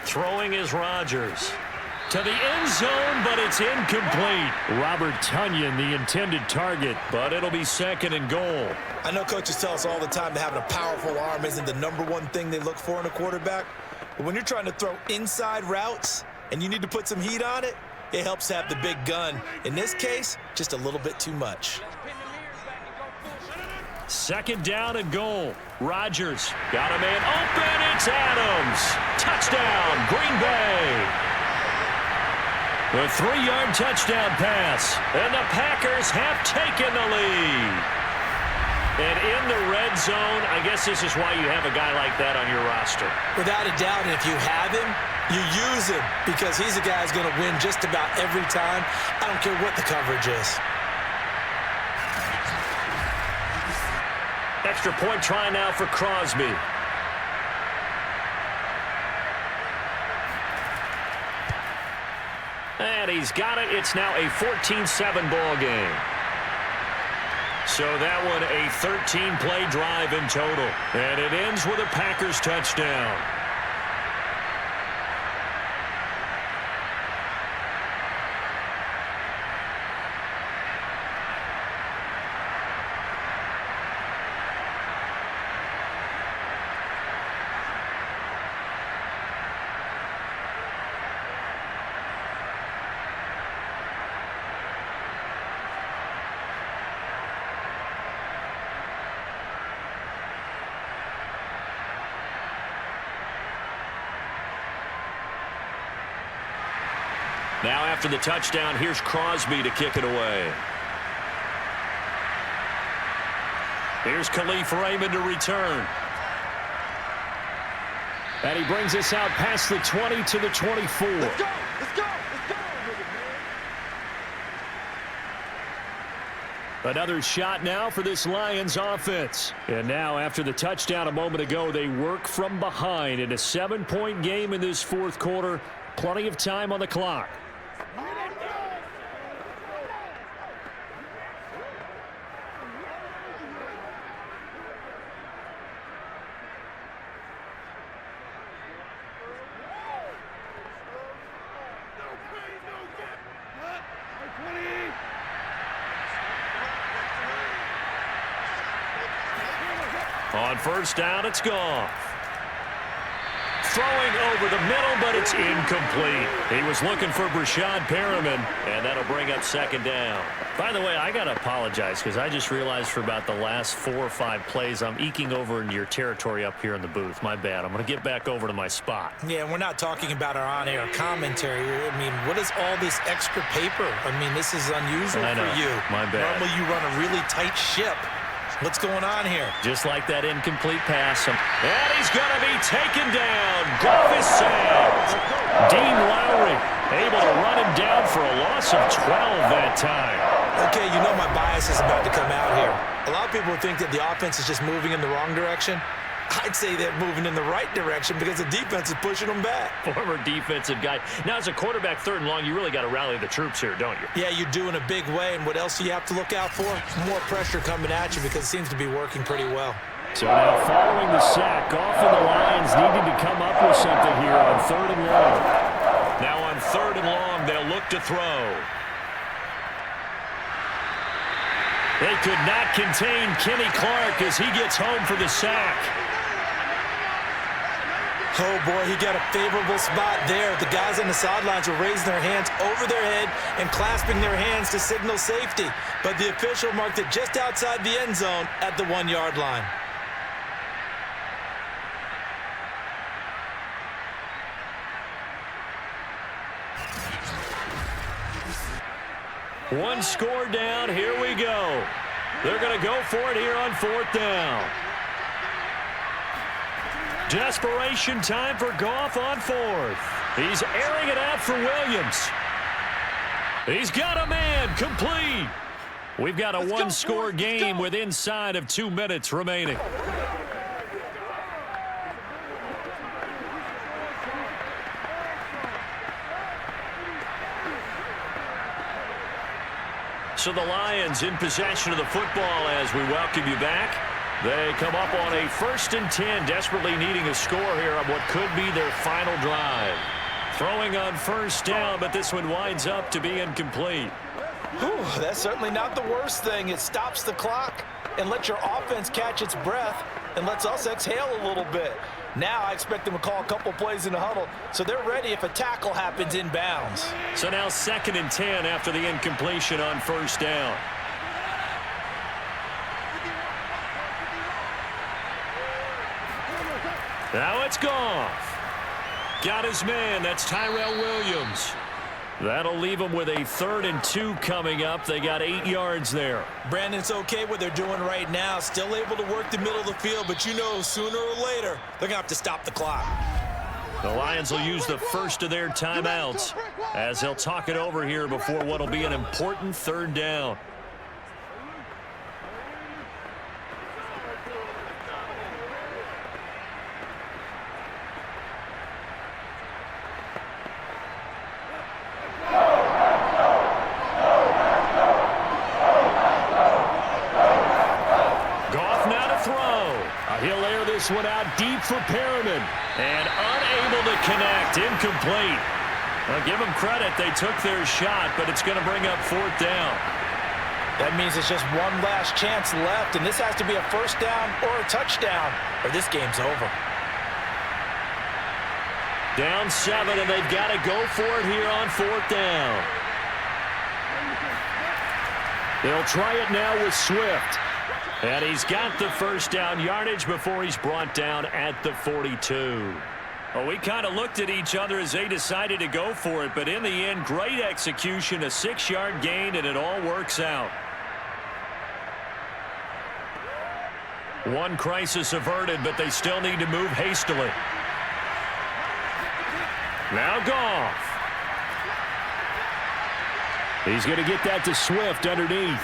Throwing is Rodgers. To the end zone, but it's incomplete. Robert Tunyon, the intended target, but it'll be 2nd and goal. I know coaches tell us all the time that having a powerful arm isn't the #1 thing they look for in a quarterback. But when you're trying to throw inside routes and you need to put some heat on it, it helps have the big gun. In this case, just a little bit too much. 2nd down and goal. Rodgers got a man open. It's Adams. Touchdown, Green Bay. A 3-yard touchdown pass. And the Packers have taken the lead. And in the red zone, I guess this is why you have a guy like that on your roster. Without a doubt, and if you have him, you use him because he's a guy who's going to win just about every time. I don't care what the coverage is. Extra point try now for Crosby. And he's got it. It's now a 14-7 ball game. So that one a 13-play drive in total. And it ends with a Packers touchdown. Now after the touchdown, here's Crosby to kick it away. Here's Khalif Raymond to return. And he brings us out past the 20 to the 24. Let's go! Another shot now for this Lions offense. And now after the touchdown a moment ago, they work from behind in a 7-point game in this 4th quarter. Plenty of time on the clock. On first down, it's Goff. Throwing over the middle, but it's incomplete. He was looking for Brashad Perriman, and that'll bring up second down. By the way, I got to apologize because I just realized for about the last 4 or 5 plays, I'm eking over into your territory up here in the booth. My bad. I'm going to get back over to my spot. Yeah, we're not talking about our on-air commentary. I mean, what is all this extra paper? I mean, this is unusual for you. My bad. Normally you run a really tight ship. What's going on here? Just like that incomplete pass. And he's going to be taken down. Goff is sacked. Dean Lowry able to run him down for a loss of 12 that time. Okay, you know my bias is about to come out here. A lot of people think that the offense is just moving in the wrong direction. I'd say they're moving in the right direction because the defense is pushing them back. Former defensive guy. Now, as a quarterback, 3rd and long, you really got to rally the troops here, don't you? Yeah, you do in a big way. And what else do you have to look out for? More pressure coming at you because it seems to be working pretty well. So now following the sack, Goff and the Lions needing to come up with something here on 3rd and long. Now on 3rd and long, they'll look to throw. They could not contain Kenny Clark as he gets home for the sack. Oh, boy, he got a favorable spot there. The guys on the sidelines were raising their hands over their head and clasping their hands to signal safety. But the official marked it just outside the end zone at the 1-yard line. One score down. Here we go. They're going to go for it here on 4th down. Desperation time for Goff on 4th. He's airing it out for Williams. He's got a man complete. We've got a one-score game with inside of 2 minutes remaining. So the Lions in possession of the football as we welcome you back. They come up on a 1st and 10, desperately needing a score here on what could be their final drive. Throwing on 1st down, but this one winds up to be incomplete. Whew, that's certainly not the worst thing. It stops the clock and lets your offense catch its breath and lets us exhale a little bit. Now I expect them to call a couple plays in the huddle, so they're ready if a tackle happens inbounds. So now 2nd and 10 after the incompletion on 1st down. Now it's Goff. Got his man. That's Tyrell Williams. That'll leave them with a 3rd and 2 coming up. They got 8 yards there. Brandon, it's okay what they're doing right now. Still able to work the middle of the field, but you know sooner or later they're going to have to stop the clock. The Lions will use the first of their timeouts as they'll talk it over here before what will be an important 3rd down. One out deep for Perriman. And unable to connect. Incomplete. Well, give them credit. They took their shot, but it's going to bring up 4th down. That means it's just one last chance left, and this has to be a 1st down or a touchdown, or this game's over. Down 7, and they've got to go for it here on 4th down. They'll try it now with Swift. And he's got the 1st down yardage before he's brought down at the 42. Well, we kind of looked at each other as they decided to go for it, but in the end, great execution, a 6-yard gain, and it all works out. One crisis averted, but they still need to move hastily. Now Goff. He's going to get that to Swift underneath.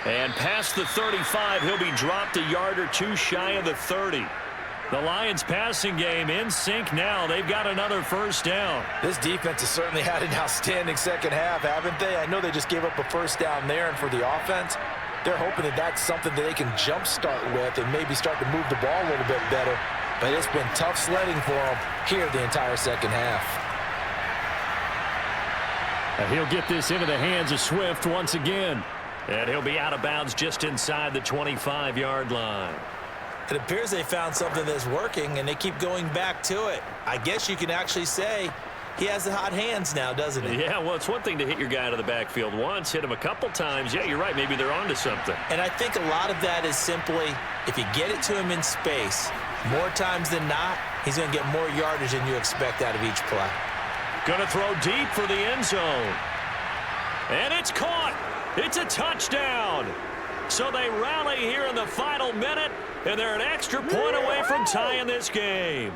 And past the 35, he'll be dropped a yard or 2 shy of the 30. The Lions passing game in sync now. They've got another 1st down. This defense has certainly had an outstanding 2nd half, haven't they? I know they just gave up a 1st down there, and for the offense, they're hoping that that's something that they can jumpstart with and maybe start to move the ball a little bit better. But it's been tough sledding for them here the entire 2nd half. And he'll get this into the hands of Swift once again. And he'll be out of bounds just inside the 25-yard line. It appears they found something that's working, and they keep going back to it. I guess you can actually say he has the hot hands now, doesn't he? Yeah, well, it's one thing to hit your guy out of the backfield once, hit him a couple times. Yeah, you're right. Maybe they're onto something. And I think a lot of that is simply if you get it to him in space, more times than not, he's going to get more yardage than you expect out of each play. Going to throw deep for the end zone. And it's caught. It's a touchdown. So they rally here in the final minute, and they're an extra point away from tying this game.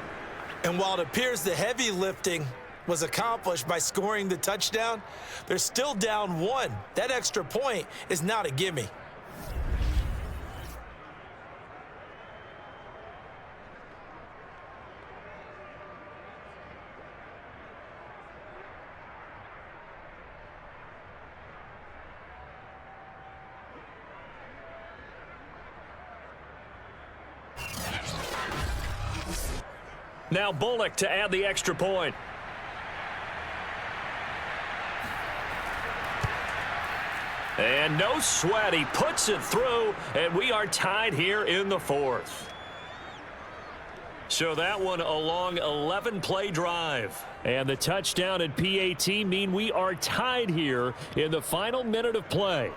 And while it appears the heavy lifting was accomplished by scoring the touchdown, they're still down 1. That extra point is not a gimme. Now Bullock to add the extra point. And no sweat, he puts it through, and we are tied here in the 4th. So that one a long 11-play drive. And the touchdown and PAT mean we are tied here in the final minute of play.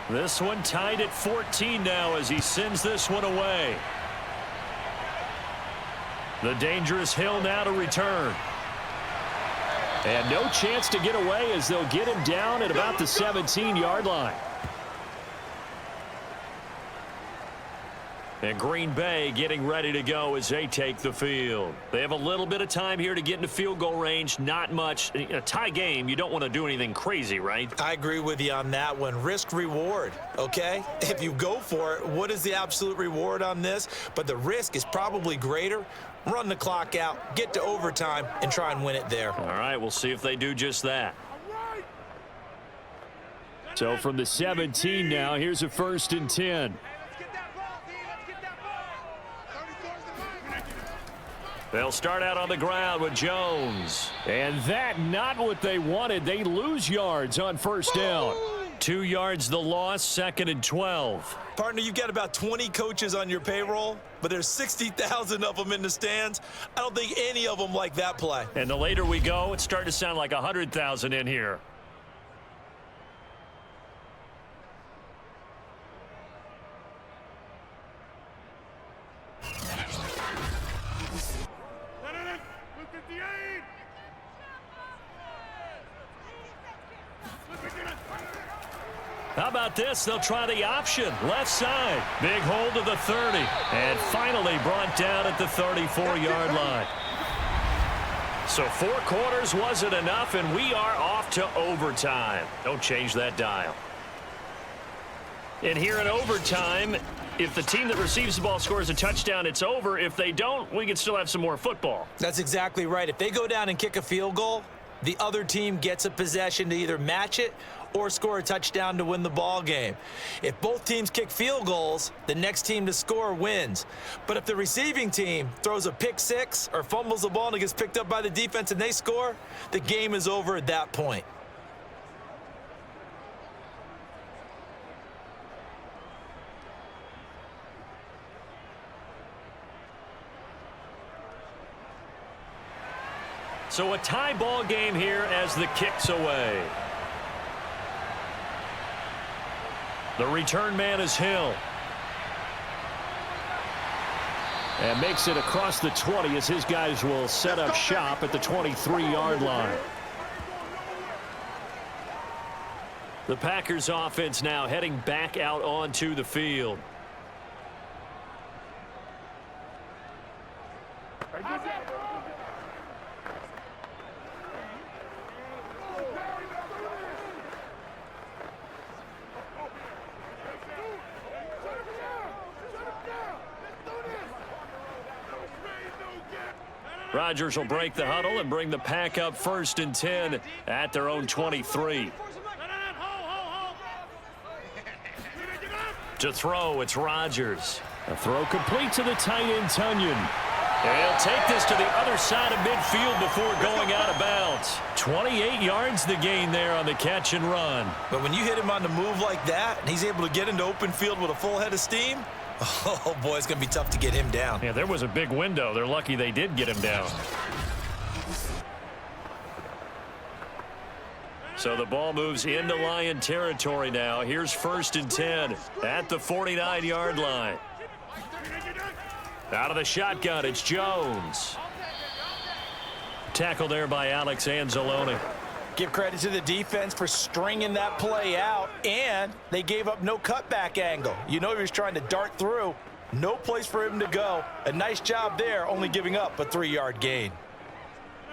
This one tied at 14 now as he sends this one away. The dangerous Hill now to return. And no chance to get away as they'll get him down at about the 17-yard line. And Green Bay getting ready to go as they take the field. They have a little bit of time here to get into field goal range. Not much. In a tie game, you don't want to do anything crazy, right? I agree with you on that one. Risk reward, okay? If you go for it, what is the absolute reward on this? But the risk is probably greater. Run the clock out, get to overtime, and try and win it there. All right, we'll see if they do just that. So from the 17 now, here's a 1st and 10. They'll start out on the ground with Jones. And that not what they wanted. They lose yards on 1st down. 2 yards the loss, 2nd and 12. Partner, you've got about 20 coaches on your payroll, but there's 60,000 of them in the stands. I don't think any of them like that play. And the later we go, it's starting to sound like 100,000 in here. How about this? They'll try the option. Left side. Big hold of the 30. And finally brought down at the 34-yard line. So 4 quarters wasn't enough, and we are off to overtime. Don't change that dial. And here in overtime, if the team that receives the ball scores a touchdown, it's over. If they don't, we can still have some more football. That's exactly right. If they go down and kick a field goal, the other team gets a possession to either match it or score a touchdown to win the ball game. If both teams kick field goals, the next team to score wins. But if the receiving team throws a pick six or fumbles the ball and it gets picked up by the defense and they score, the game is over at that point. So a tie ball game here as the kick's away. The return man is Hill. And makes it across the 20 as his guys will set up shop at the 23-yard line. The Packers offense now heading back out onto the field. Rodgers will break the huddle and bring the pack up 1st and 10 at their own 23. To throw, it's Rodgers. A throw complete to the tight end, Tunyon. He'll take this to the other side of midfield before going out of bounds. 28 yards the gain there on the catch and run. But when you hit him on the move like that, and he's able to get into open field with a full head of steam, oh, boy, it's going to be tough to get him down. Yeah, there was a big window. They're lucky they did get him down. So the ball moves into Lion territory now. Here's 1st and 10 at the 49-yard line. Out of the shotgun, it's Jones. Tackle there by Alex Anzalone. Give credit to the defense for stringing that play out, and they gave up no cutback angle. You know he was trying to dart through. No place for him to go. A nice job there, only giving up a 3-yard gain.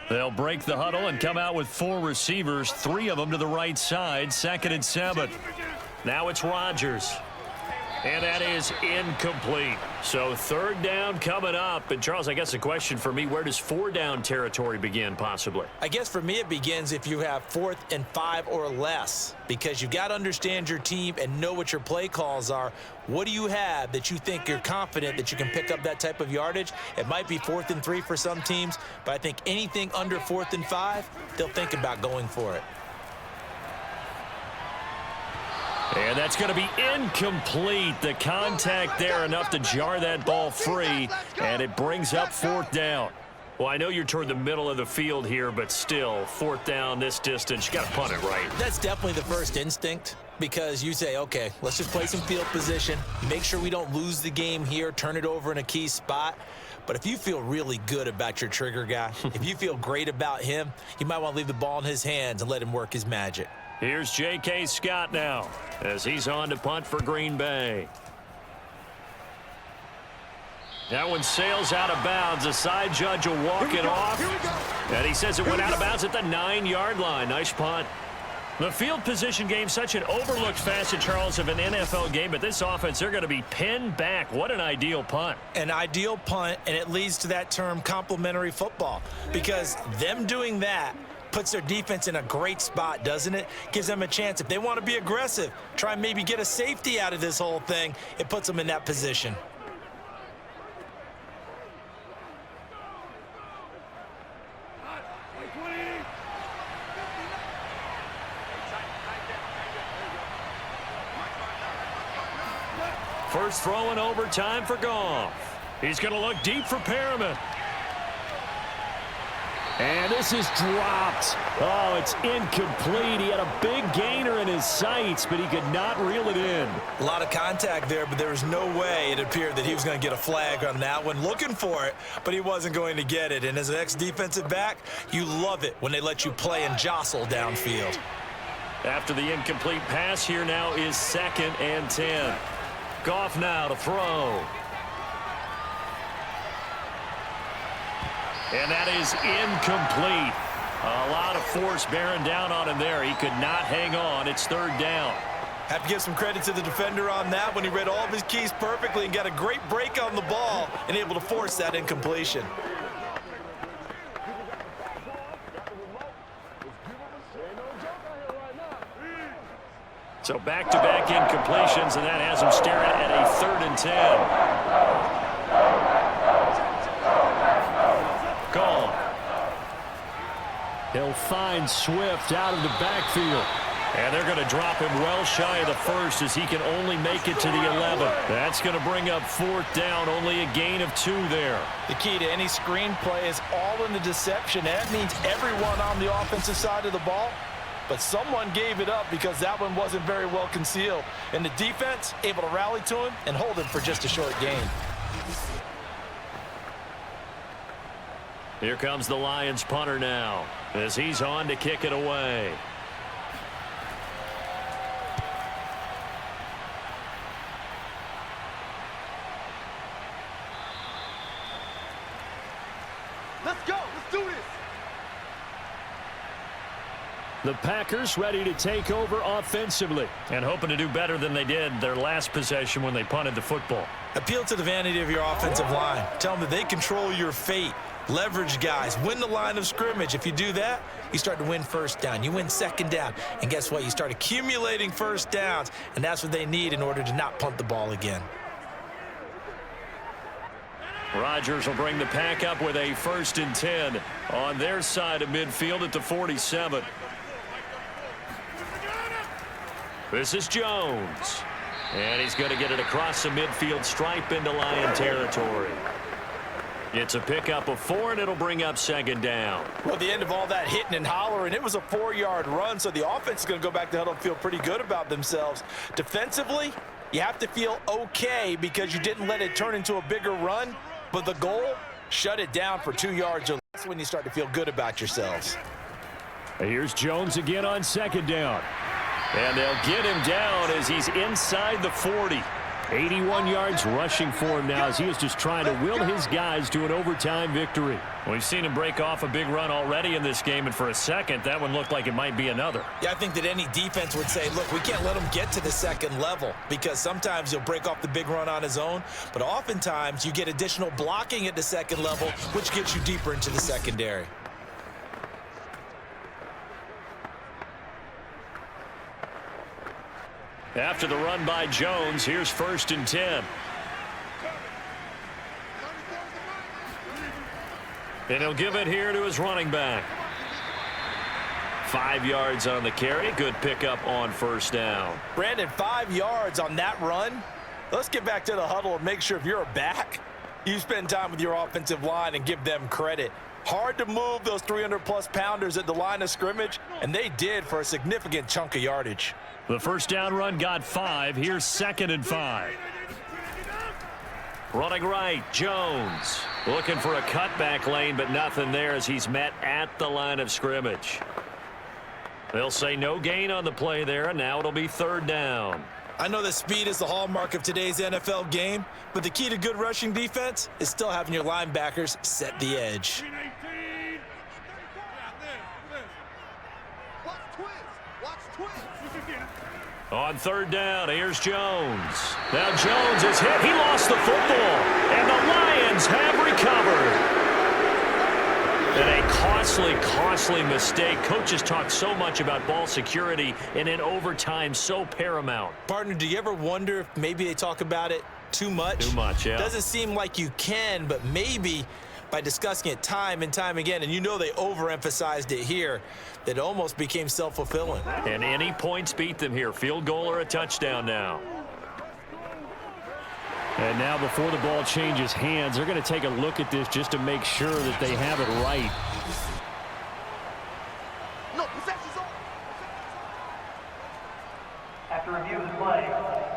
They'll break the huddle and come out with 4 receivers, 3 of them to the right side, 2nd and 7. Now it's Rodgers. And that is incomplete. So 3rd down coming up. And, Charles, I guess the question for me, where does 4-down territory begin possibly? I guess for me it begins if you have 4th and 5 or less, because you've got to understand your team and know what your play calls are. What do you have that you think you're confident that you can pick up that type of yardage? It might be 4th and 3 for some teams, but I think anything under 4th and 5, they'll think about going for it. And that's going to be incomplete. The contact there enough to jar that ball free, and it brings up 4th down. Well, I know you're toward the middle of the field here, but still, 4th down this distance, you got to punt it right. That's definitely the first instinct, because you say, okay, let's just play some field position, make sure we don't lose the game here, turn it over in a key spot. But if you feel really good about your trigger guy, if you feel great about him, you might want to leave the ball in his hands and let him work his magic. Here's J.K. Scott now as he's on to punt for Green Bay. That one sails out of bounds. The side judge will walk it off. And he says it went out of bounds at the 9-yard line. Nice punt. The field position game, such an overlooked facet, Charles, of an NFL game. But this offense, they're going to be pinned back. What an ideal punt. An ideal punt, and it leads to that term complementary football. Because them doing that puts their defense in a great spot, doesn't it? Gives them a chance. If they want to be aggressive, try and maybe get a safety out of this whole thing, it puts them in that position. First throw in overtime for Goff. He's going to look deep for Perriman. And this is dropped. Oh, it's incomplete. He had a big gainer in his sights, but he could not reel it in. A lot of contact there, but there was no way it appeared that he was going to get a flag on that one. Looking for it, but he wasn't going to get it. And as an ex-defensive back, you love it when they let you play and jostle downfield. After the incomplete pass, here now is 2nd and 10. Goff now to throw. And that is incomplete. A lot of force bearing down on him there. He could not hang on. It's 3rd down. Have to give some credit to the defender on that when he read all of his keys perfectly and got a great break on the ball and able to force that incompletion. So back-to-back incompletions, and that has him staring at a 3rd and 10. Gone. He'll find Swift out of the backfield. And they're going to drop him well shy of the 1st as he can only make it to the 11. That's going to bring up 4th down, only a gain of 2 there. The key to any screen play is all in the deception. That means everyone on the offensive side of the ball, but someone gave it up because that one wasn't very well concealed. And the defense able to rally to him and hold him for just a short gain. Here comes the Lions punter now as he's on to kick it away. Let's go. Let's do this. The Packers ready to take over offensively. And hoping to do better than they did their last possession when they punted the football. Appeal to the vanity of your offensive line. Tell them that they control your fate. Leverage guys. Win the line of scrimmage. If you do that, you start to win first down. You win second down. And guess what? You start accumulating first downs. And that's what they need in order to not punt the ball again. Rodgers will bring the pack up with a 1st and 10 on their side of midfield at the 47. This is Jones. And he's going to get it across the midfield stripe into Lion territory. It's a pickup of 4, and it'll bring up 2nd down. Well, at the end of all that hitting and hollering, it was a 4-yard run, so the offense is going to go back to huddle and feel pretty good about themselves. Defensively, you have to feel okay because you didn't let it turn into a bigger run, but the goal, shut it down for 2 yards or less. That's when you start to feel good about yourselves. Here's Jones again on 2nd down. And they'll get him down as he's inside the 40. 81 yards rushing for him now as he is just trying to will his guys to an overtime victory. We've seen him break off a big run already in this game, and for a second, that one looked like it might be another. Yeah, I think that any defense would say, look, we can't let him get to the second level because sometimes he'll break off the big run on his own, but oftentimes you get additional blocking at the second level, which gets you deeper into the secondary. After the run by Jones, here's 1st and 10. And he'll give it here to his running back. 5 yards on the carry. Good pickup on 1st down. Brandon, 5 yards on that run. Let's get back to the huddle and make sure if you're a back, you spend time with your offensive line and give them credit. Hard to move those 300-plus pounders at the line of scrimmage, and they did for a significant chunk of yardage. The 1st down run got 5. Here's 2nd and 5. Running right, Jones. Looking for a cutback lane, but nothing there as he's met at the line of scrimmage. They'll say no gain on the play there, and now it'll be 3rd down. I know that speed is the hallmark of today's NFL game, but the key to good rushing defense is still having your linebackers set the edge. On 3rd down, here's Jones. Now Jones is hit. He lost the football, and the Lions have recovered. And a costly mistake. Coaches talk so much about ball security, and in overtime, so paramount. Partner, do you ever wonder if maybe they talk about it too much? Too much, yeah. Doesn't seem like you can, but maybe by discussing it time and time again, and you know they overemphasized it here, that it almost became self-fulfilling. And any points beat them here. Field goal or a touchdown now. And now before the ball changes hands, they're going to take a look at this just to make sure that they have it right. No, possession's on. After review of the play,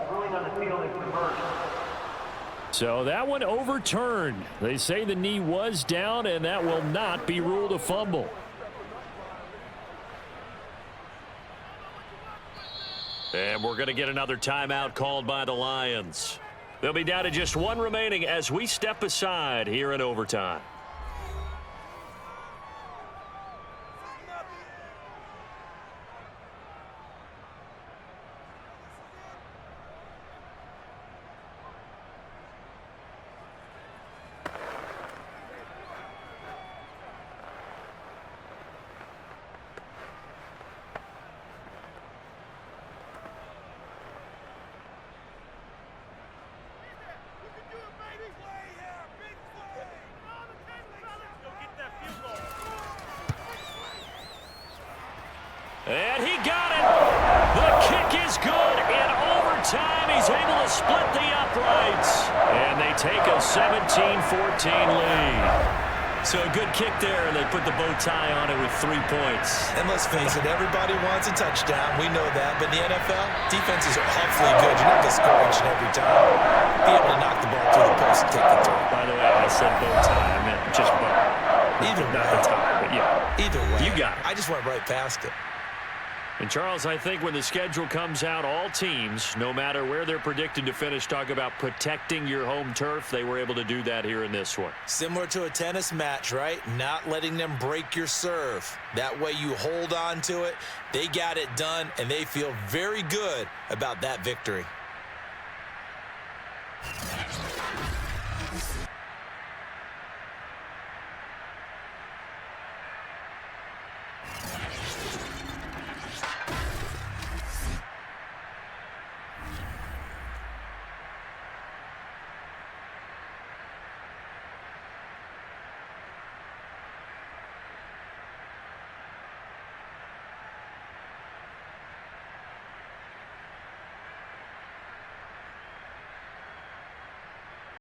the ruling on the field is reversed. So that one overturned. They say the knee was down, and that will not be ruled a fumble. And we're going to get another timeout called by the Lions. They'll be down to just 1 remaining as we step aside here in overtime. And he got it. The kick is good. In overtime, he's able to split the uprights. And they take a 17-14 lead. So a good kick there, and they put the bow tie on it with 3 points. And let's face it, everybody wants a touchdown. We know that. But in the NFL, defenses are awfully good. You're not going to score each and every time. Be able to knock the ball through the post and take the turn. By the way, I said bow tie. I meant just bow. Either Not the way. tie, but yeah. Either way. You got it. I just went right past it. And, Charles, I think when the schedule comes out, all teams, no matter where they're predicted to finish, talk about protecting your home turf. They were able to do that here in this one. Similar to a tennis match, right? Not letting them break your serve. That way you hold on to it. They got it done, and they feel very good about that victory.